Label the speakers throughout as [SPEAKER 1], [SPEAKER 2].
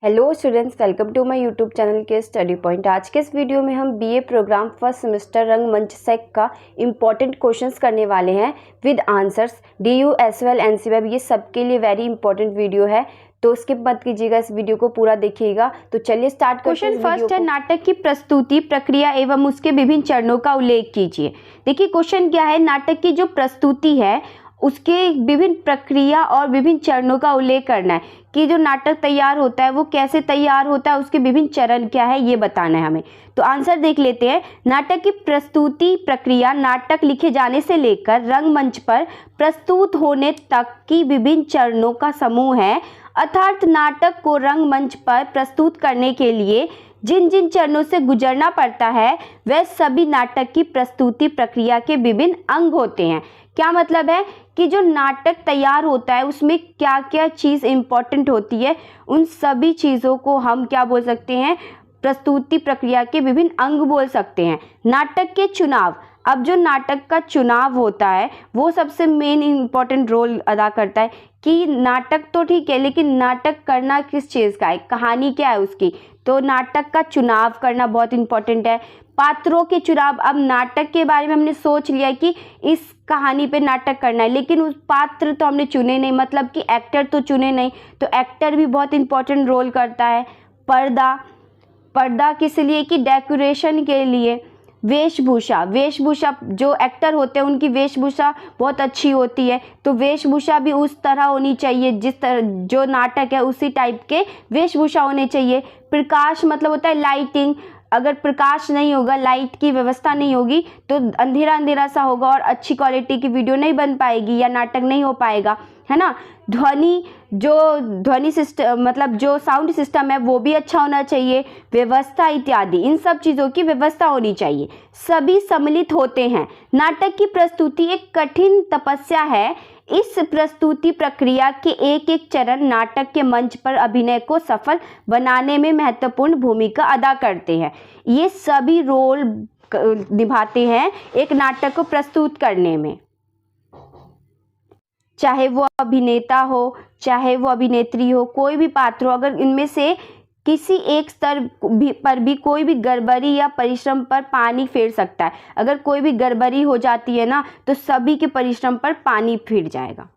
[SPEAKER 1] Hello students, welcome to my YouTube channel के study point. आज के इस वीडियो में हम बीए प्रोग्राम फर्स्ट सेमेस्टर रंगमंच सेक का इम्पॉर्टेंट क्वेश्चंस करने वाले हैं with answers. DU SOL NC web, ये सबके लिए वेरी इंपॉर्टेंट वीडियो है, तो स्किप मत कीजिएगा, इस वीडियो को पूरा देखिएगा। तो चलिए स्टार्ट करते हैं।
[SPEAKER 2] क्वेश्चन फर्स्ट है, नाटक की प्रस्तुति प्रक्रिया एवं उसके विभिन्न चरणों का उल्लेख कीजिए। देखिए क्वेश्चन क्या है, नाटक की जो प्रस्तुति है उसके विभिन्न प्रक्रिया और विभिन्न चरणों का उल्लेख करना है कि जो नाटक तैयार होता है वो कैसे तैयार होता है, उसके विभिन्न चरण क्या है ये बताना है हमें। तो आंसर देख लेते हैं। नाटक की प्रस्तुति प्रक्रिया नाटक लिखे जाने से लेकर रंगमंच पर प्रस्तुत होने तक की विभिन्न चरणों का समूह है। अर्थात नाटक को रंगमंच पर प्रस्तुत करने के लिए जिन जिन चरणों से गुजरना पड़ता है वह सभी नाटक की प्रस्तुति प्रक्रिया के विभिन्न अंग होते हैं। क्या मतलब है कि जो नाटक तैयार होता है उसमें क्या क्या चीज़ इम्पॉर्टेंट होती है, उन सभी चीज़ों को हम क्या बोल सकते हैं, प्रस्तुति प्रक्रिया के विभिन्न अंग बोल सकते हैं। नाटक के चुनाव, अब जो नाटक का चुनाव होता है वो सबसे मेन इम्पॉर्टेंट रोल अदा करता है कि नाटक तो ठीक है लेकिन नाटक करना किस चीज़ का है, कहानी क्या है उसकी, तो नाटक का चुनाव करना बहुत इम्पॉर्टेंट है। पात्रों के चुनाव, अब नाटक के बारे में हमने सोच लिया कि इस कहानी पे नाटक करना है लेकिन उस पात्र तो हमने चुने नहीं, मतलब कि एक्टर तो चुने नहीं, तो एक्टर भी बहुत इम्पॉर्टेंट रोल करता है। पर्दा, पर्दा किस लिए कि डेकोरेशन के लिए। वेशभूषा, वेशभूषा जो एक्टर होते हैं उनकी वेशभूषा बहुत अच्छी होती है, तो वेशभूषा भी उस तरह होनी चाहिए जिस तरह जो नाटक है उसी टाइप के वेशभूषा होने चाहिए। प्रकाश मतलब होता है लाइटिंग, अगर प्रकाश नहीं होगा, लाइट की व्यवस्था नहीं होगी तो अंधेरा अंधेरा सा होगा और अच्छी क्वालिटी की वीडियो नहीं बन पाएगी या नाटक नहीं हो पाएगा, है ना। ध्वनि, जो ध्वनि सिस्टम मतलब जो साउंड सिस्टम है वो भी अच्छा होना चाहिए। व्यवस्था इत्यादि, इन सब चीज़ों की व्यवस्था होनी चाहिए, सभी सम्मिलित होते हैं। नाटक की प्रस्तुति एक कठिन तपस्या है। इस प्रस्तुति प्रक्रिया के एक एक चरण नाटक के मंच पर अभिनय को सफल बनाने में महत्वपूर्ण भूमिका अदा करते हैं। ये सभी रोल निभाते हैं एक नाटक को प्रस्तुत करने में, चाहे वो अभिनेता हो चाहे वो अभिनेत्री हो, कोई भी पात्र हो, अगर इनमें से किसी एक स्तर पर भी कोई भी गड़बड़ी या परिश्रम पर पानी फेर सकता है। अगर कोई भी गड़बड़ी हो जाती है ना तो सभी के परिश्रम पर पानी फिर जाएगा।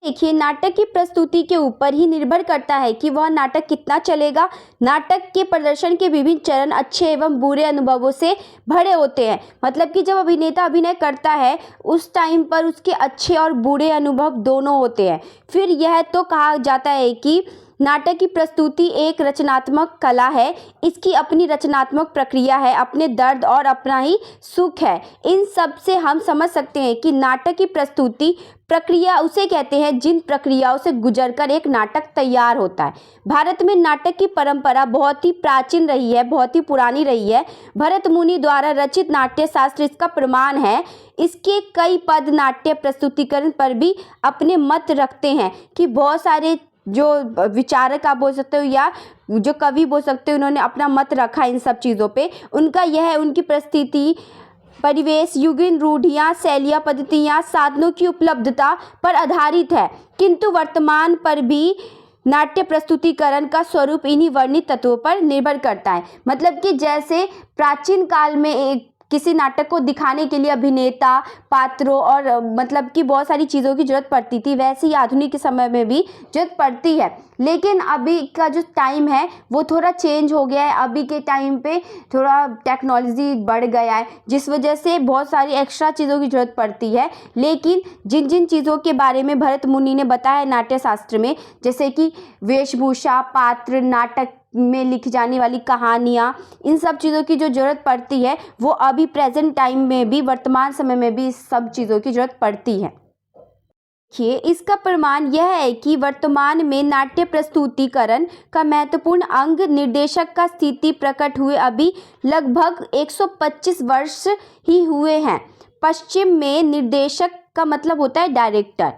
[SPEAKER 2] देखिए, नाटक की प्रस्तुति के ऊपर ही निर्भर करता है कि वह नाटक कितना चलेगा। नाटक के प्रदर्शन के विभिन्न चरण अच्छे एवं बुरे अनुभवों से भरे होते हैं। मतलब कि जब अभिनेता अभिनय करता है उस टाइम पर उसके अच्छे और बुरे अनुभव दोनों होते हैं। फिर यह तो कहा जाता है कि नाटक की प्रस्तुति एक रचनात्मक कला है, इसकी अपनी रचनात्मक प्रक्रिया है, अपने दर्द और अपना ही सुख है। इन सब से हम समझ सकते हैं कि नाटक की प्रस्तुति प्रक्रिया उसे कहते हैं जिन प्रक्रियाओं से गुजरकर एक नाटक तैयार होता है। भारत में नाटक की परंपरा बहुत ही प्राचीन रही है, बहुत ही पुरानी रही है। भरत मुनि द्वारा रचित नाट्य शास्त्र इसका प्रमाण है। इसके कई पद नाट्य प्रस्तुतिकरण पर भी अपने मत रखते हैं कि बहुत सारे जो विचारक आप बोल सकते हो या जो कवि बोल सकते हो, उन्होंने अपना मत रखा इन सब चीज़ों पे। उनका यह है, उनकी परिस्थिति, परिवेश, युगीन रूढ़ियाँ, शैलियाँ, पद्धतियाँ, साधनों की उपलब्धता पर आधारित है, किंतु वर्तमान पर भी नाट्य प्रस्तुतिकरण का स्वरूप इन्हीं वर्णित तत्वों पर निर्भर करता है। मतलब कि जैसे प्राचीन काल में एक किसी नाटक को दिखाने के लिए अभिनेता, पात्रों और मतलब कि बहुत सारी चीज़ों की ज़रूरत पड़ती थी, वैसे ही आधुनिक समय में भी ज़रूरत पड़ती है। लेकिन अभी का जो टाइम है वो थोड़ा चेंज हो गया है। अभी के टाइम पे थोड़ा टेक्नोलॉजी बढ़ गया है जिस वजह से बहुत सारी एक्स्ट्रा चीज़ों की ज़रूरत पड़ती है। लेकिन जिन जिन चीज़ों के बारे में भरत मुनि ने बताया है नाट्य शास्त्र में, जैसे कि वेशभूषा, पात्र, नाटक में लिखी जाने वाली कहानियाँ, इन सब चीज़ों की जो ज़रूरत पड़ती है वो अभी प्रेजेंट टाइम में भी, वर्तमान समय में भी इस सब चीज़ों की ज़रूरत पड़ती है। देखिए, इसका प्रमाण यह है कि वर्तमान में नाट्य प्रस्तुतिकरण का महत्वपूर्ण अंग निर्देशक का स्थिति प्रकट हुए अभी लगभग 125 वर्ष ही हुए हैं। पश्चिम में निर्देशक का मतलब होता है डायरेक्टर।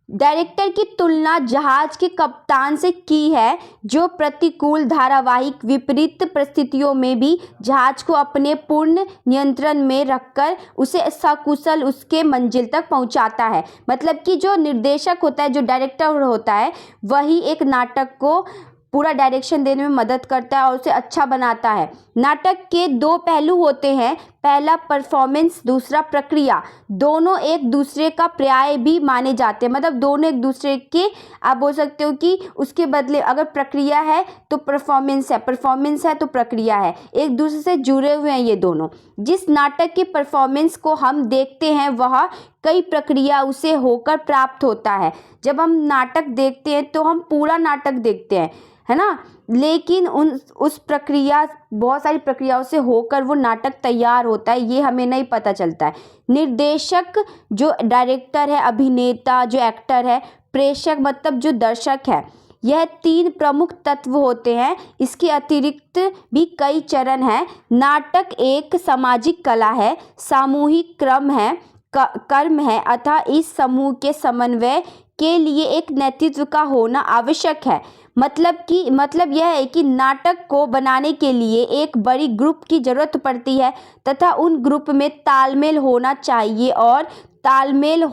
[SPEAKER 2] डायरेक्टर की तुलना जहाज के कप्तान से की है, जो प्रतिकूल धारावाहिक विपरीत परिस्थितियों में भी जहाज को अपने पूर्ण नियंत्रण में रखकर उसे सकुशल उसके मंजिल तक पहुंचाता है। मतलब कि जो निर्देशक होता है, जो डायरेक्टर होता है, वही एक नाटक को पूरा डायरेक्शन देने में मदद करता है और उसे अच्छा बनाता है। नाटक के दो पहलू होते हैं, पहला परफॉर्मेंस, दूसरा प्रक्रिया। दोनों एक दूसरे का पर्याय भी माने जाते हैं, मतलब दोनों एक दूसरे के, आप बोल सकते हो कि उसके बदले अगर प्रक्रिया है तो परफॉर्मेंस है, परफॉर्मेंस है तो प्रक्रिया है, एक दूसरे से जुड़े हुए हैं ये दोनों। जिस नाटक के परफॉर्मेंस को हम देखते हैं वह कई प्रक्रिया उसे होकर प्राप्त होता है। जब हम नाटक देखते हैं तो हम पूरा नाटक देखते हैं, है ना, लेकिन उस प्रक्रिया, बहुत सारी प्रक्रियाओं से होकर वो नाटक तैयार होता है, ये हमें नहीं पता चलता है। निर्देशक जो डायरेक्टर है, अभिनेता जो एक्टर है, प्रेक्षक मतलब जो दर्शक है, यह तीन प्रमुख तत्व होते हैं। इसके अतिरिक्त भी कई चरण हैं। नाटक एक सामाजिक कला है, सामूहिक कर्म है, अतः इस समूह के समन्वय के लिए एक नेतृत्व का होना आवश्यक है। मतलब यह है कि नाटक को बनाने के लिए एक बड़ी ग्रुप की ज़रूरत पड़ती है तथा उन ग्रुप में तालमेल होना चाहिए और तालमेल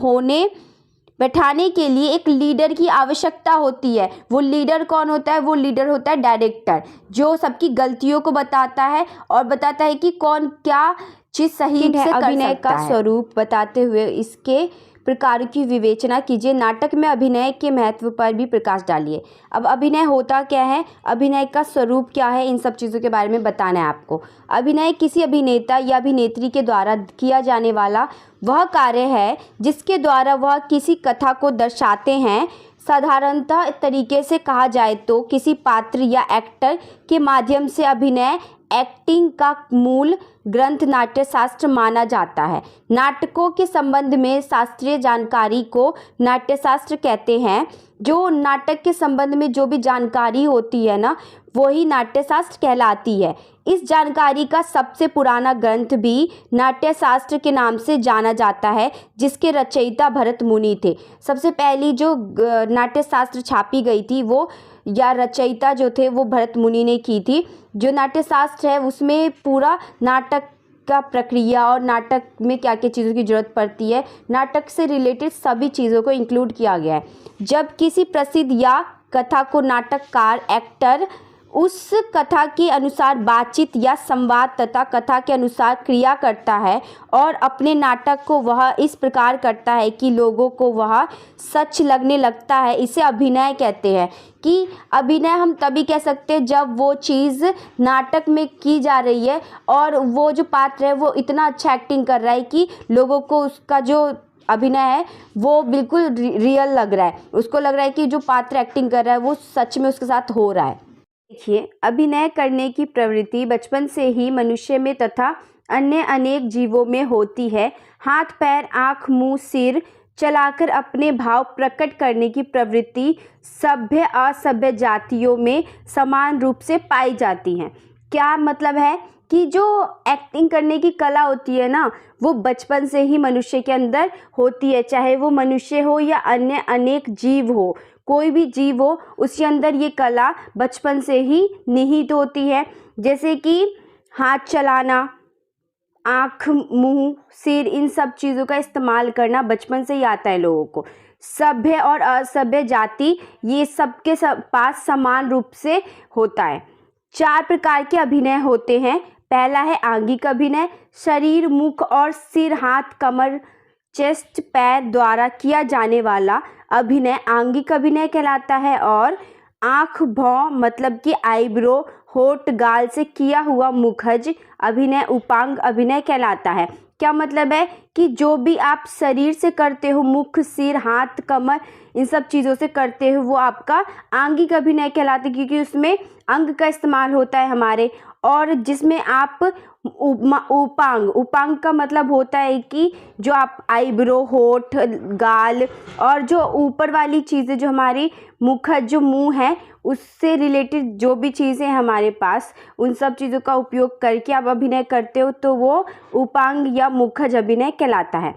[SPEAKER 2] बैठाने के लिए एक लीडर की आवश्यकता होती है। वो लीडर कौन होता है? वो लीडर होता है डायरेक्टर, जो सबकी गलतियों को बताता है और बताता है कि कौन क्या चीज़ सही से कर सकता है। अभिनय का स्वरूप बताते हुए इसके प्रकार की विवेचना कीजिए। नाटक में अभिनय के महत्व पर भी प्रकाश डालिए। अब अभिनय होता क्या है, अभिनय का स्वरूप क्या है, इन सब चीज़ों के बारे में बताना है आपको। अभिनय किसी अभिनेता या अभिनेत्री के द्वारा किया जाने वाला वह कार्य है जिसके द्वारा वह किसी कथा को दर्शाते हैं। साधारणतः तरीके से कहा जाए तो किसी पात्र या एक्टर के माध्यम से अभिनय एक्टिंग का मूल ग्रंथ नाट्यशास्त्र माना जाता है। नाटकों के संबंध में शास्त्रीय जानकारी को नाट्यशास्त्र कहते हैं। जो नाटक के संबंध में जो भी जानकारी होती है ना, वही नाट्यशास्त्र कहलाती है। इस जानकारी का सबसे पुराना ग्रंथ भी नाट्यशास्त्र के नाम से जाना जाता है, जिसके रचयिता भरत मुनि थे। सबसे पहली जो नाट्यशास्त्र छापी गई थी वो, या रचयिता जो थे, वो भरत मुनि ने की थी। जो नाट्यशास्त्र है उसमें पूरा नाटक का प्रक्रिया और नाटक में क्या क्या चीज़ों की ज़रूरत पड़ती है, नाटक से रिलेटेड सभी चीज़ों को इंक्लूड किया गया है। जब किसी प्रसिद्ध या कथा को नाटककार एक्टर उस कथा के अनुसार बातचीत या संवाद तथा कथा के अनुसार क्रिया करता है और अपने नाटक को वह इस प्रकार करता है कि लोगों को वह सच लगने लगता है, इसे अभिनय कहते हैं। कि अभिनय हम तभी कह सकते हैं जब वो चीज़ नाटक में की जा रही है और वो जो पात्र है वो इतना अच्छा एक्टिंग कर रहा है कि लोगों को उसका जो अभिनय है वो बिल्कुल रियल लग रहा है, उसको लग रहा है कि जो पात्र एक्टिंग कर रहा है वो सच में उसके साथ हो रहा है। देखिए, अभिनय करने की प्रवृत्ति बचपन से ही मनुष्य में तथा अन्य अनेक जीवों में होती है। हाथ, पैर, आँख, मुंह, सिर चलाकर अपने भाव प्रकट करने की प्रवृत्ति सभ्य असभ्य जातियों में समान रूप से पाई जाती है। क्या मतलब है कि जो एक्टिंग करने की कला होती है ना, वो बचपन से ही मनुष्य के अंदर होती है, चाहे वो मनुष्य हो या अन्य अनेक जीव हो, कोई भी जीव हो, उसके अंदर ये कला बचपन से ही निहित होती है। जैसे कि हाथ चलाना, आँख, मुंह, सिर, इन सब चीज़ों का इस्तेमाल करना बचपन से ही आता है लोगों को। सभ्य और असभ्य जाति ये सबके पास समान रूप से होता है। 4 प्रकार के अभिनय होते हैं। पहला है आंगिक अभिनय, शरीर, मुख और सिर, हाथ, कमर, चेस्ट, पैर द्वारा किया जाने वाला अभिनय आंगिक अभिनय कहलाता है। और आँख, भौं मतलब कि आईब्रो, होठ, गाल से किया हुआ मुखज अभिनय उपांग अभिनय कहलाता है। क्या मतलब है कि जो भी आप शरीर से करते हो, मुख, सिर, हाथ, कमर, इन सब चीज़ों से करते हो, वो आपका आंगिक अभिनय कहलाता है, क्योंकि उसमें अंग का इस्तेमाल होता है हमारे। और जिसमें आप उपांग का मतलब होता है कि जो आप आईब्रो, होठ, गाल और जो ऊपर वाली चीज़ें, जो हमारी मुखज जो मुंह है, उससे रिलेटेड जो भी चीज़ें हमारे पास, उन सब चीज़ों का उपयोग करके आप अभिनय करते हो, तो वो उपांग या मुखज अभिनय कहलाता है।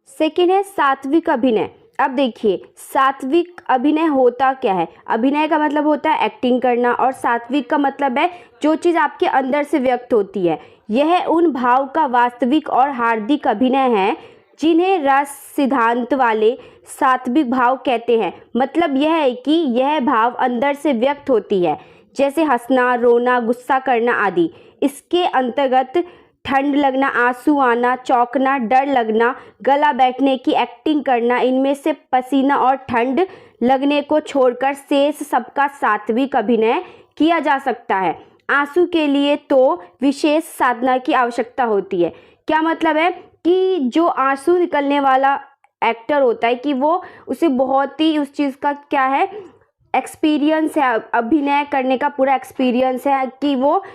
[SPEAKER 2] सेकेंड है सात्विक अभिनय। अब देखिए, सात्विक अभिनय होता क्या है। अभिनय का मतलब होता है एक्टिंग करना, और सात्विक का मतलब है जो चीज़ आपके अंदर से व्यक्त होती है। यह उन भाव का वास्तविक और हार्दिक अभिनय है जिन्हें रस सिद्धांत वाले सात्विक भाव कहते हैं। मतलब यह है कि यह भाव अंदर से व्यक्त होती है, जैसे हंसना, रोना, गुस्सा करना आदि। इसके अंतर्गत ठंड लगना, आंसू आना, चौंकना, डर लगना, गला बैठने की एक्टिंग करना, इनमें से पसीना और ठंड लगने को छोड़कर शेष सबका सात्विक अभिनय किया जा सकता है। आंसू के लिए तो विशेष साधना की आवश्यकता होती है। क्या मतलब है कि जो आंसू निकलने वाला एक्टर होता है कि वो उसे बहुत ही उस चीज़ का क्या है एक्सपीरियंस है, अभिनय करने का पूरा एक्सपीरियंस है कि वो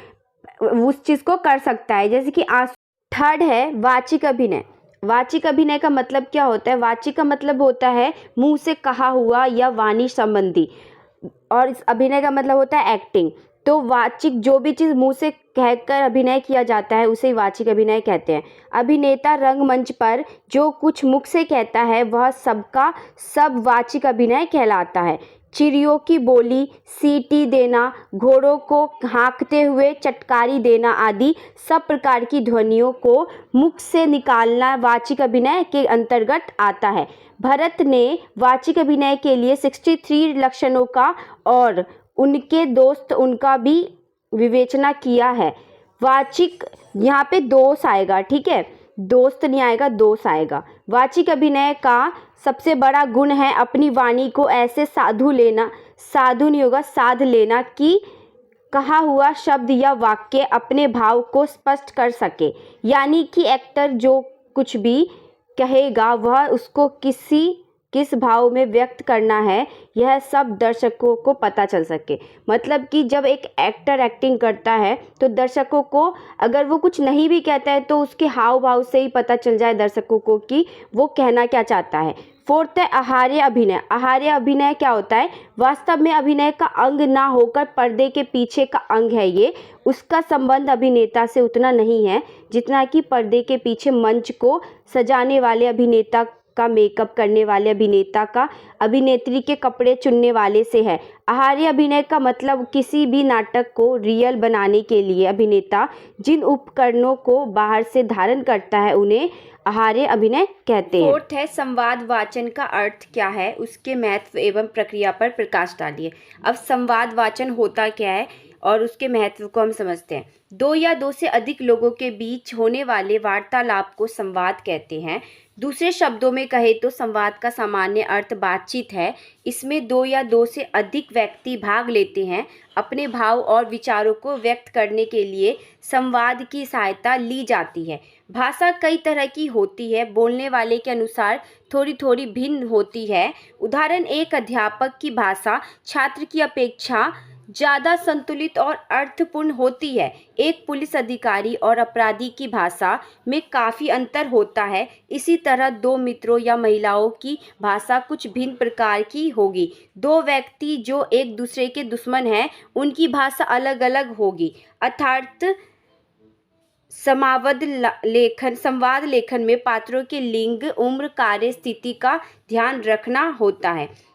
[SPEAKER 2] उस चीज़ को कर सकता है, जैसे कि आंसू। थर्ड है वाचिक अभिनय। वाचिक अभिनय का मतलब क्या होता है? वाचिक का मतलब होता है मुंह से कहा हुआ या वाणी संबंधी, और इस अभिनय का मतलब होता है एक्टिंग। तो वाचिक जो भी चीज़ मुंह से कहकर अभिनय किया जाता है उसे वाचिक अभिनय कहते हैं। अभिनेता रंगमंच पर जो कुछ मुख से कहता है वह सबका सब वाचिक अभिनय कहलाता है। चिड़ियों की बोली, सीटी देना, घोड़ों को हाँकते हुए चटकारी देना आदि सब प्रकार की ध्वनियों को मुख से निकालना वाचिक अभिनय के अंतर्गत आता है। भरत ने वाचिक अभिनय के लिए 63 लक्षणों का और उनके दोस्त उनका भी विवेचना किया है। वाचिक यहाँ पे दोष आएगा, ठीक है, दोस्त नहीं आएगा, दोष आएगा। वाचिक अभिनय का सबसे बड़ा गुण है अपनी वाणी को ऐसे साधु लेना, साधु नहीं होगा साध लेना कि कहा हुआ शब्द या वाक्य अपने भाव को स्पष्ट कर सके। यानी कि एक्टर जो कुछ भी कहेगा वह उसको किस भाव में व्यक्त करना है यह सब दर्शकों को पता चल सके। मतलब कि जब एक एक्टर एक्टिंग करता है तो दर्शकों को अगर वो कुछ नहीं भी कहता है तो उसके हाव भाव से ही पता चल जाए दर्शकों को कि वो कहना क्या चाहता है। फोर्थ है आहार्य अभिनय। आहार्य अभिनय क्या होता है? वास्तव में अभिनय का अंग ना होकर पर्दे के पीछे का अंग है ये। उसका संबंध अभिनेता से उतना नहीं है जितना कि पर्दे के पीछे मंच को सजाने वाले अभिनेता का, मेकअप करने वाले अभिनेता का, अभिनेत्री के कपड़े चुनने वाले से है। आहार्य अभिनय का मतलब किसी भी नाटक को रियल बनाने के लिए अभिनेता जिन उपकरणों को बाहर से धारण करता है उन्हें आहार्य अभिनय कहते हैं। फोर्थ है संवाद वाचन का अर्थ क्या है, उसके महत्व एवं प्रक्रिया पर प्रकाश डालिए। अब संवाद वाचन होता क्या है और उसके महत्व को हम समझते हैं। दो या दो से अधिक लोगों के बीच होने वाले वार्तालाप को संवाद कहते हैं। दूसरे शब्दों में कहे तो संवाद का सामान्य अर्थ बातचीत है। इसमें दो या दो से अधिक व्यक्ति भाग लेते हैं। अपने भाव और विचारों को व्यक्त करने के लिए संवाद की सहायता ली जाती है। भाषा कई तरह की होती है, बोलने वाले के अनुसार थोड़ी थोड़ी भिन्न होती है। उदाहरण, एक अध्यापक की भाषा छात्र की अपेक्षा ज़्यादा संतुलित और अर्थपूर्ण होती है। एक पुलिस अधिकारी और अपराधी की भाषा में काफ़ी अंतर होता है। इसी तरह दो मित्रों या महिलाओं की भाषा कुछ भिन्न प्रकार की होगी। दो व्यक्ति जो एक दूसरे के दुश्मन हैं उनकी भाषा अलग अलग होगी। अर्थात संवाद लेखन में पात्रों के लिंग, उम्र, कार्य स्थिति का ध्यान रखना होता है।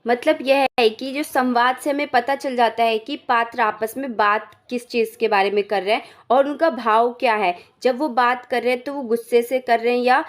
[SPEAKER 2] मतलब यह है कि जो संवाद से हमें पता चल जाता है कि पात्र आपस में बात किस चीज़ के बारे में कर रहे हैं और उनका भाव क्या है। जब वो बात कर रहे हैं तो वो गुस्से से कर रहे हैं या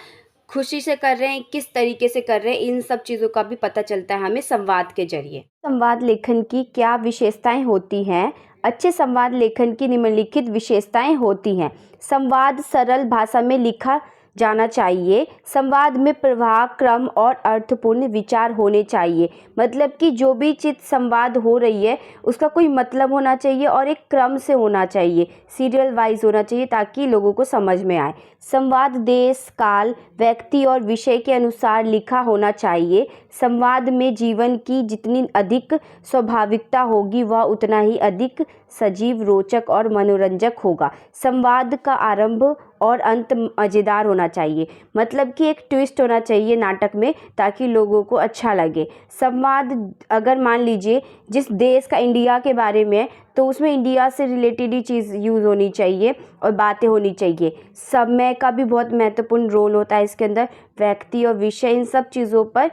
[SPEAKER 2] खुशी से कर रहे हैं, किस तरीके से कर रहे हैं, इन सब चीज़ों का भी पता चलता है हमें संवाद के जरिए। संवाद लेखन की क्या विशेषताएं होती हैं? अच्छे संवाद लेखन की निम्नलिखित विशेषताएं होती हैं। संवाद सरल भाषा में लिखा जाना चाहिए। संवाद में प्रवाह, क्रम और अर्थपूर्ण विचार होने चाहिए। मतलब कि जो भी चीज़ संवाद हो रही है उसका कोई मतलब होना चाहिए और एक क्रम से होना चाहिए, सीरियल वाइज होना चाहिए ताकि लोगों को समझ में आए। संवाद देश, काल, व्यक्ति और विषय के अनुसार लिखा होना चाहिए। संवाद में जीवन की जितनी अधिक स्वाभाविकता होगी वह उतना ही अधिक सजीव, रोचक और मनोरंजक होगा। संवाद का आरंभ और अंत मज़ेदार होना चाहिए। मतलब कि एक ट्विस्ट होना चाहिए नाटक में ताकि लोगों को अच्छा लगे। संवाद अगर मान लीजिए जिस देश का इंडिया के बारे में तो उसमें इंडिया से रिलेटेड ही चीज़ यूज़ होनी चाहिए और बातें होनी चाहिए। समय का भी बहुत महत्वपूर्ण रोल होता है इसके अंदर। व्यक्ति और विषय, इन सब चीज़ों पर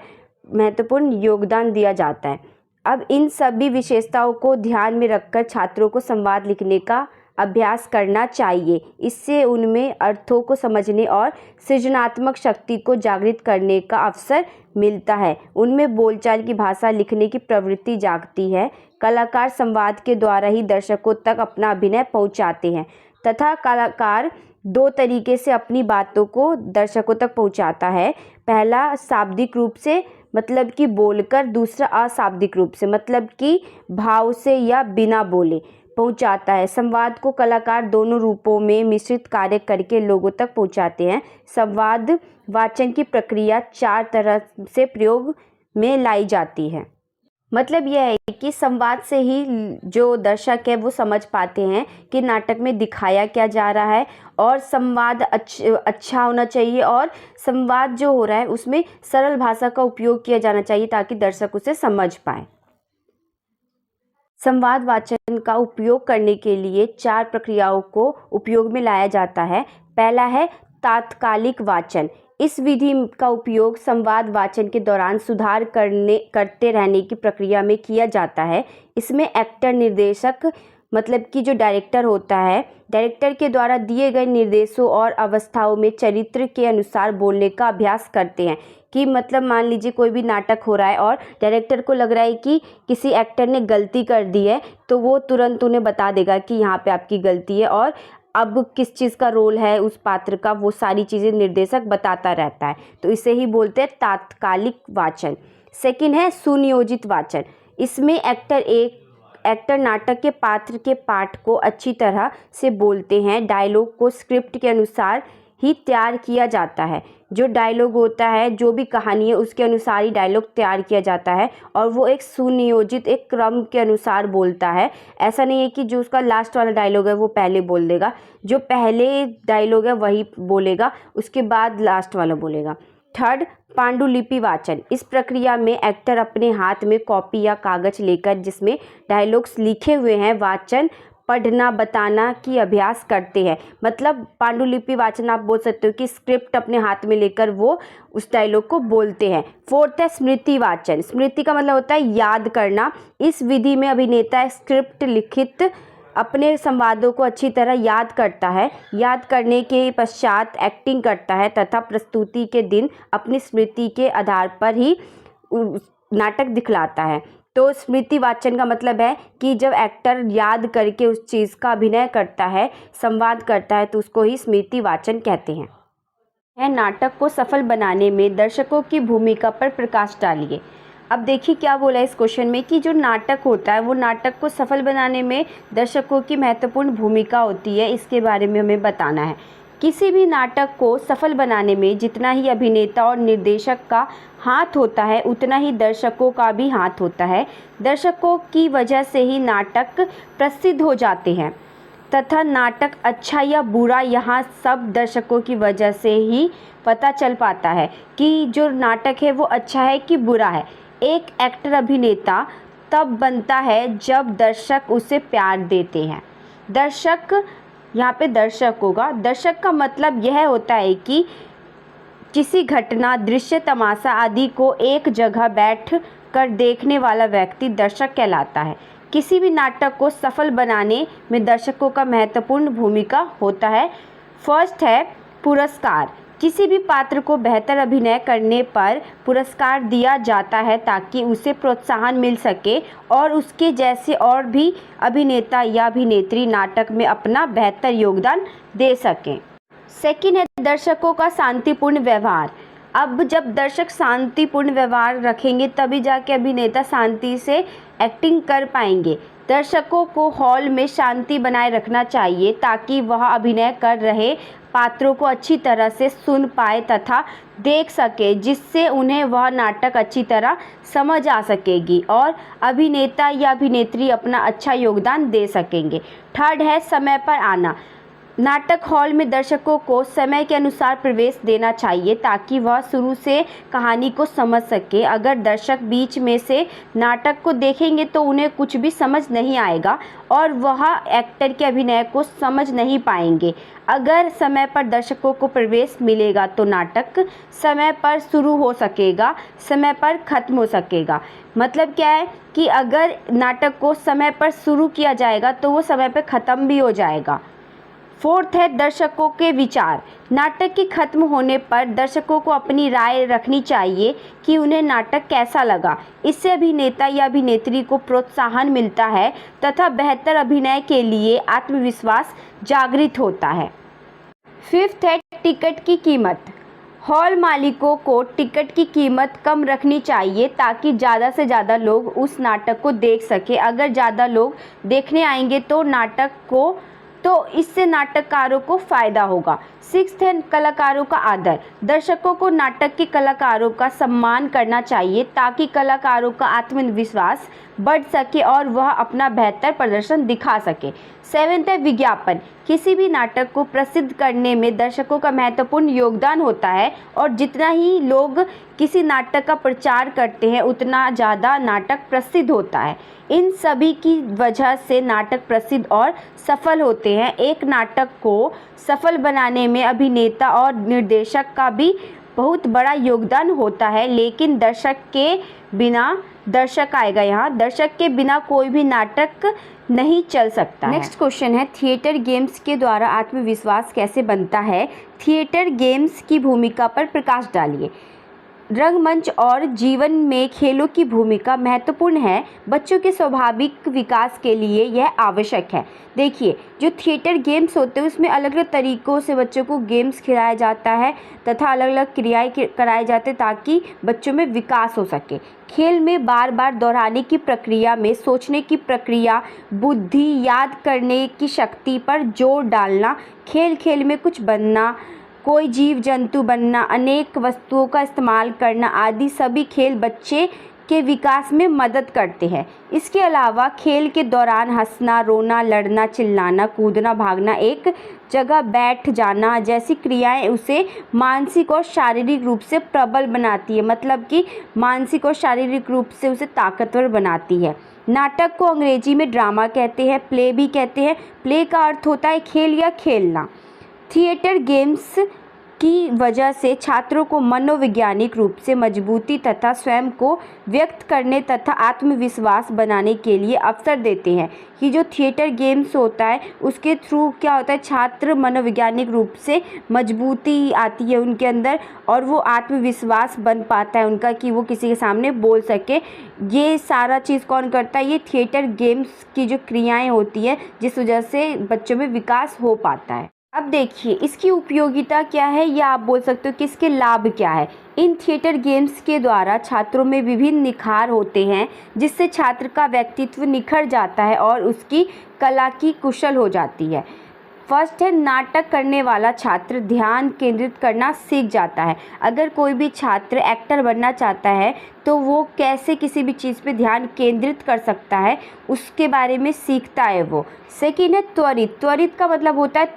[SPEAKER 2] महत्वपूर्ण योगदान दिया जाता है। अब इन सभी विशेषताओं को ध्यान में रखकर छात्रों को संवाद लिखने का अभ्यास करना चाहिए। इससे उनमें अर्थों को समझने और सृजनात्मक शक्ति को जागृत करने का अवसर मिलता है। उनमें बोलचाल की भाषा लिखने की प्रवृत्ति जागती है। कलाकार संवाद के द्वारा ही दर्शकों तक अपना अभिनय पहुंचाते हैं तथा कलाकार दो तरीके से अपनी बातों को दर्शकों तक पहुंचाता है। पहला शाब्दिक रूप से मतलब कि बोलकर, दूसरा अशाब्दिक रूप से मतलब कि भाव से या बिना बोले पहुंचाता है। संवाद को कलाकार दोनों रूपों में मिश्रित कार्य करके लोगों तक पहुंचाते हैं। संवाद वाचन की प्रक्रिया 4 तरह से प्रयोग में लाई जाती है। मतलब यह है कि संवाद से ही जो दर्शक है वो समझ पाते हैं कि नाटक में दिखाया क्या जा रहा है, और संवाद अच्छा होना चाहिए और संवाद जो हो रहा है उसमें सरल भाषा का उपयोग किया जाना चाहिए ताकि दर्शक उसे समझ पाए। संवाद वाचन का उपयोग करने के लिए 4 प्रक्रियाओं को उपयोग में लाया जाता है। पहला है तात्कालिक वाचन। इस विधि का उपयोग संवाद वाचन के दौरान सुधार करते रहने की प्रक्रिया में किया जाता है। इसमें एक्टर निर्देशक मतलब कि जो डायरेक्टर होता है, डायरेक्टर के द्वारा दिए गए निर्देशों और अवस्थाओं में चरित्र के अनुसार बोलने का अभ्यास करते हैं। कि मतलब मान लीजिए कोई भी नाटक हो रहा है और डायरेक्टर को लग रहा है कि किसी एक्टर ने गलती कर दी है, तो वो तुरंत उन्हें बता देगा कि यहाँ पे आपकी गलती है और अब किस चीज़ का रोल है उस पात्र का, वो सारी चीज़ें निर्देशक बताता रहता है। तो इसे ही बोलते हैं तात्कालिक वाचन। सेकंड है सुनियोजित वाचन। इसमें एक्टर नाटक के पात्र के पाठ को अच्छी तरह से बोलते हैं। डायलॉग को स्क्रिप्ट के अनुसार ही तैयार किया जाता है। जो डायलॉग होता है, जो भी कहानी है उसके अनुसार ही डायलॉग तैयार किया जाता है और वो एक सुनियोजित एक क्रम के अनुसार बोलता है। ऐसा नहीं है कि जो उसका लास्ट वाला डायलॉग है वो पहले बोल देगा, जो पहले डायलॉग है वही बोलेगा, उसके बाद लास्ट वाला बोलेगा। थर्ड, पांडुलिपि वाचन। इस प्रक्रिया में एक्टर अपने हाथ में कॉपी या कागज लेकर जिसमें डायलॉग्स लिखे हुए हैं वाचन पढ़ना बताना की अभ्यास करते हैं। मतलब पांडुलिपि वाचन आप बोल सकते हो कि स्क्रिप्ट अपने हाथ में लेकर वो उस डायलॉग को बोलते हैं। फोर्थ है स्मृति वाचन। स्मृति का मतलब होता है याद करना। इस विधि में अभिनेता स्क्रिप्ट लिखित अपने संवादों को अच्छी तरह याद करता है। याद करने के पश्चात एक्टिंग करता है तथा प्रस्तुति के दिन अपनी स्मृति के आधार पर ही नाटक दिखलाता है। तो स्मृति वाचन का मतलब है कि जब एक्टर याद करके उस चीज़ का अभिनय करता है, संवाद करता है, तो उसको ही स्मृति वाचन कहते हैं। नाटक को सफल बनाने में दर्शकों की भूमिका पर प्रकाश डालिए। अब देखिए क्या बोला है इस क्वेश्चन में कि जो नाटक होता है वो नाटक को सफल बनाने में दर्शकों की महत्वपूर्ण भूमिका होती है, इसके बारे में हमें बताना है। किसी भी नाटक को सफल बनाने में जितना ही अभिनेता और निर्देशक का हाथ होता है उतना ही दर्शकों का भी हाथ होता है। दर्शकों की वजह से ही नाटक प्रसिद्ध हो जाते हैं तथा नाटक अच्छा या बुरा यहाँ सब दर्शकों की वजह से ही पता चल पाता है कि जो नाटक है वो अच्छा है कि बुरा है। एक एक्टर अभिनेता तब बनता है जब दर्शक उसे प्यार देते हैं। दर्शक यहाँ पे दर्शक होगा। दर्शक का मतलब यह होता है कि किसी घटना, दृश्य, तमाशा आदि को एक जगह बैठ कर देखने वाला व्यक्ति दर्शक कहलाता है। किसी भी नाटक को सफल बनाने में दर्शकों का महत्वपूर्ण भूमिका होता है। फर्स्ट है पुरस्कार। किसी भी पात्र को बेहतर अभिनय करने पर पुरस्कार दिया जाता है ताकि उसे प्रोत्साहन मिल सके और उसके जैसे और भी अभिनेता या अभिनेत्री नाटक में अपना बेहतर योगदान दे सकें। सेकंड है दर्शकों का शांतिपूर्ण व्यवहार। अब जब दर्शक शांतिपूर्ण व्यवहार रखेंगे तभी जाके अभिनेता शांति से एक्टिंग कर पाएंगे। दर्शकों को हॉल में शांति बनाए रखना चाहिए ताकि वह अभिनय कर रहे पात्रों को अच्छी तरह से सुन पाए तथा देख सके, जिससे उन्हें वह नाटक अच्छी तरह समझ आ सकेगी और अभिनेता या अभिनेत्री अपना अच्छा योगदान दे सकेंगे। थर्ड है समय पर आना। नाटक हॉल में दर्शकों को समय के अनुसार प्रवेश देना चाहिए ताकि वह शुरू से कहानी को समझ सके। अगर दर्शक बीच में से नाटक को देखेंगे तो उन्हें कुछ भी समझ नहीं आएगा और वह एक्टर के अभिनय को समझ नहीं पाएंगे। अगर समय पर दर्शकों को प्रवेश मिलेगा तो नाटक समय पर शुरू हो सकेगा, समय पर ख़त्म हो सकेगा। मतलब क्या है कि अगर नाटक को समय पर शुरू किया जाएगा तो वो समय पर ख़त्म भी हो जाएगा। फोर्थ है दर्शकों के विचार। नाटक के खत्म होने पर दर्शकों को अपनी राय रखनी चाहिए कि उन्हें नाटक कैसा लगा। इससे अभिनेता या अभिनेत्री को प्रोत्साहन मिलता है तथा बेहतर अभिनय के लिए आत्मविश्वास जागृत होता है। फिफ्थ है टिकट की कीमत। हॉल मालिकों को टिकट की कीमत कम रखनी चाहिए ताकि ज़्यादा से ज़्यादा लोग उस नाटक को देख सके। अगर ज़्यादा लोग देखने आएंगे तो इससे नाटककारों को फ़ायदा होगा। सिक्स्थ है कलाकारों का आदर। दर्शकों को नाटक के कलाकारों का सम्मान करना चाहिए ताकि कलाकारों का आत्मविश्वास बढ़ सके और वह अपना बेहतर प्रदर्शन दिखा सके। सेवेंथ है विज्ञापन। किसी भी नाटक को प्रसिद्ध करने में दर्शकों का महत्वपूर्ण योगदान होता है और जितना ही लोग किसी नाटक का प्रचार करते हैं उतना ज़्यादा नाटक प्रसिद्ध होता है। इन सभी की वजह से नाटक प्रसिद्ध और सफल होते हैं। एक नाटक को सफल बनाने में अभिनेता और निर्देशक का भी बहुत बड़ा योगदान होता है, लेकिन दर्शक के बिना कोई भी नाटक नहीं चल सकता। नेक्स्ट क्वेश्चन है थिएटर गेम्स के द्वारा आत्मविश्वास कैसे बनता है। थिएटर गेम्स की भूमिका पर प्रकाश डालिए। रंगमंच और जीवन में खेलों की भूमिका महत्वपूर्ण है। बच्चों के स्वाभाविक विकास के लिए यह आवश्यक है। देखिए, जो थिएटर गेम्स होते हैं उसमें अलग अलग तरीक़ों से बच्चों को गेम्स खिलाया जाता है तथा अलग अलग क्रियाएं कराए जाते हैं ताकि बच्चों में विकास हो सके। खेल में बार बार दोहराने की प्रक्रिया में सोचने की प्रक्रिया, बुद्धि, याद करने की शक्ति पर जोर डालना, खेल में कुछ बनना, कोई जीव जंतु बनना, अनेक वस्तुओं का इस्तेमाल करना आदि सभी खेल बच्चे के विकास में मदद करते हैं। इसके अलावा खेल के दौरान हंसना, रोना, लड़ना, चिल्लाना, कूदना, भागना, एक जगह बैठ जाना जैसी क्रियाएं उसे मानसिक और शारीरिक रूप से प्रबल बनाती है। मतलब कि मानसिक और शारीरिक रूप से उसे ताकतवर बनाती है। नाटक को अंग्रेजी में ड्रामा कहते हैं, प्ले भी कहते हैं। प्ले का अर्थ होता है खेल या खेलना। थिएटर गेम्स की वजह से छात्रों को मनोवैज्ञानिक रूप से मजबूती तथा स्वयं को व्यक्त करने तथा आत्मविश्वास बनाने के लिए अवसर देते हैं। कि जो थिएटर गेम्स होता है उसके थ्रू क्या होता है, छात्र मनोवैज्ञानिक रूप से मजबूती आती है उनके अंदर और वो आत्मविश्वास बन पाता है उनका कि वो किसी के सामने बोल सके। ये सारा चीज़ कौन करता है, ये थिएटर गेम्स की जो क्रियाएँ होती है जिस वजह से बच्चों में विकास हो पाता है। अब देखिए इसकी उपयोगिता क्या है या आप बोल सकते हो कि इसके लाभ क्या है। इन थिएटर गेम्स के द्वारा छात्रों में विभिन्न निखार होते हैं जिससे छात्र का व्यक्तित्व निखर जाता है और उसकी कला की कुशल हो जाती है। फर्स्ट है नाटक करने वाला छात्र ध्यान केंद्रित करना सीख जाता है। अगर कोई भी छात्र एक्टर बनना चाहता है तो वो कैसे किसी भी चीज़ पे ध्यान केंद्रित कर सकता है उसके बारे में सीखता है वो। सेकेंड है त्वरित का मतलब होता है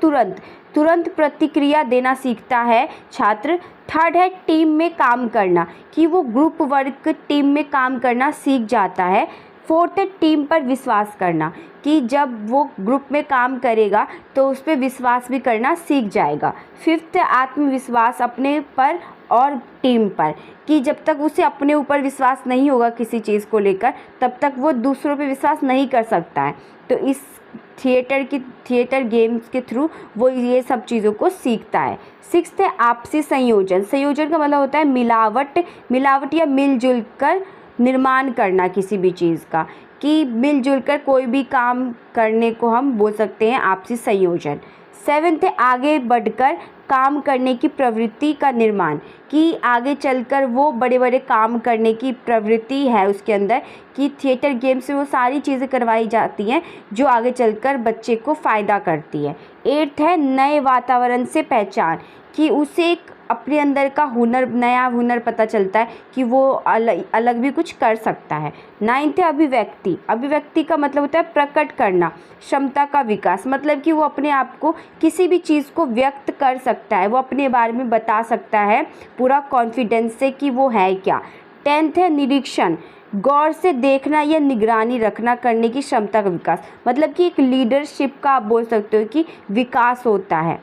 [SPEAKER 2] तुरंत प्रतिक्रिया देना सीखता है छात्र। थर्ड है टीम में काम करना, कि वो ग्रुप वर्क टीम में काम करना सीख जाता है। फोर्थ है टीम पर विश्वास करना, कि जब वो ग्रुप में काम करेगा तो उस पर विश्वास भी करना सीख जाएगा। फिफ्थ है आत्मविश्वास अपने पर और टीम पर, कि जब तक उसे अपने ऊपर विश्वास नहीं होगा किसी चीज़ को लेकर तब तक वो दूसरों पे विश्वास नहीं कर सकता है। तो इस थिएटर गेम्स के थ्रू वो ये सब चीज़ों को सीखता है। सिक्स्थ है आपसी संयोजन का मतलब होता है मिलावट या मिलजुल कर निर्माण करना किसी भी चीज़ का, कि मिलजुल कर कोई भी काम करने को हम बोल सकते हैं आपसी संयोजन। सेवेंथ है आगे बढ़कर काम करने की प्रवृत्ति का निर्माण, कि आगे चलकर वो बड़े बड़े काम करने की प्रवृत्ति है उसके अंदर, कि थिएटर गेम्स में वो सारी चीज़ें करवाई जाती हैं जो आगे चलकर बच्चे को फ़ायदा करती है। एट्थ है नए वातावरण से पहचान, कि उसे एक अपने अंदर का हुनर, नया हुनर पता चलता है कि वो अलग भी कुछ कर सकता है। 9th है अभिव्यक्ति। अभिव्यक्ति का मतलब होता है प्रकट करना, क्षमता का विकास, मतलब कि वो अपने आप को किसी भी चीज़ को व्यक्त कर सकता है, वो अपने बारे में बता सकता है पूरा कॉन्फिडेंस से कि वो है क्या। 10th है निरीक्षण, गौर से देखना या निगरानी रखना करने की क्षमता का विकास, मतलब कि एक लीडरशिप का आप बोल सकते हो कि विकास होता है।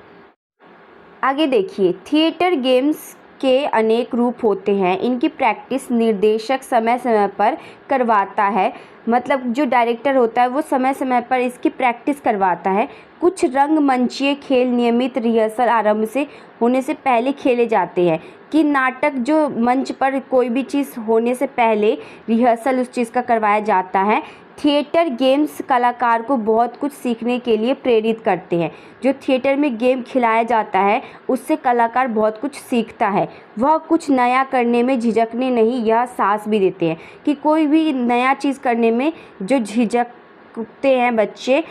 [SPEAKER 2] आगे देखिए, थिएटर गेम्स के अनेक रूप होते हैं, इनकी प्रैक्टिस निर्देशक समय समय पर करवाता है, मतलब जो डायरेक्टर होता है वो समय समय पर इसकी प्रैक्टिस करवाता है। कुछ रंगमंचीय खेल नियमित रिहर्सल आरंभ से होने से पहले खेले जाते हैं, कि नाटक जो मंच पर कोई भी चीज़ होने से पहले रिहर्सल उस चीज़ का करवाया जाता है। थिएटर गेम्स कलाकार को बहुत कुछ सीखने के लिए प्रेरित करते हैं। जो थिएटर में गेम खिलाया जाता है उससे कलाकार बहुत कुछ सीखता है, वह कुछ नया करने में झिझकने नहीं, यह साहस भी देते हैं कि कोई भी नया चीज़ करने में जो झिझकते हैं बच्चे,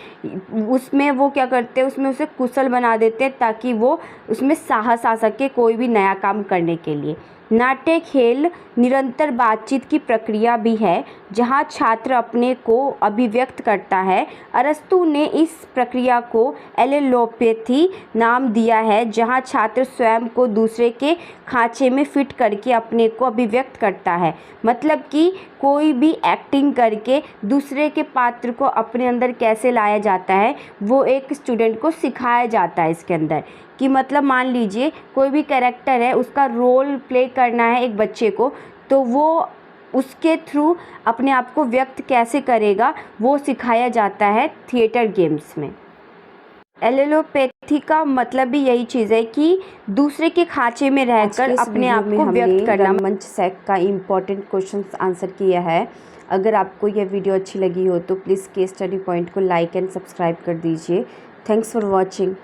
[SPEAKER 2] उसमें वो क्या करते हैं, उसमें उसे कुशल बना देते हैं ताकि वो उसमें साहस आ सके कोई भी नया काम करने के लिए। नाट्य खेल निरंतर बातचीत की प्रक्रिया भी है, जहाँ छात्र अपने को अभिव्यक्त करता है। अरस्तु ने इस प्रक्रिया को एलेलोपैथी नाम दिया है, जहाँ छात्र स्वयं को दूसरे के खांचे में फिट करके अपने को अभिव्यक्त करता है, मतलब कि कोई भी एक्टिंग करके दूसरे के पात्र को अपने अंदर कैसे लाया जाता है वो एक स्टूडेंट को सिखाया जाता है इसके अंदर। कि मतलब मान लीजिए कोई भी कैरेक्टर है, उसका रोल प्ले करना है एक बच्चे को, तो वो उसके थ्रू अपने आप को व्यक्त कैसे करेगा वो सिखाया जाता है थिएटर गेम्स में। एलेलोपैथी का मतलब भी यही चीज़ है कि दूसरे के खांचे में रहकर अपने आप को व्यक्त करना।
[SPEAKER 1] रंगमंच सैक का इम्पॉर्टेंट क्वेश्चन आंसर किया है। अगर आपको यह वीडियो अच्छी लगी हो तो प्लीज़ केस स्टडी पॉइंट को लाइक एंड सब्सक्राइब कर दीजिए। Thanks for watching.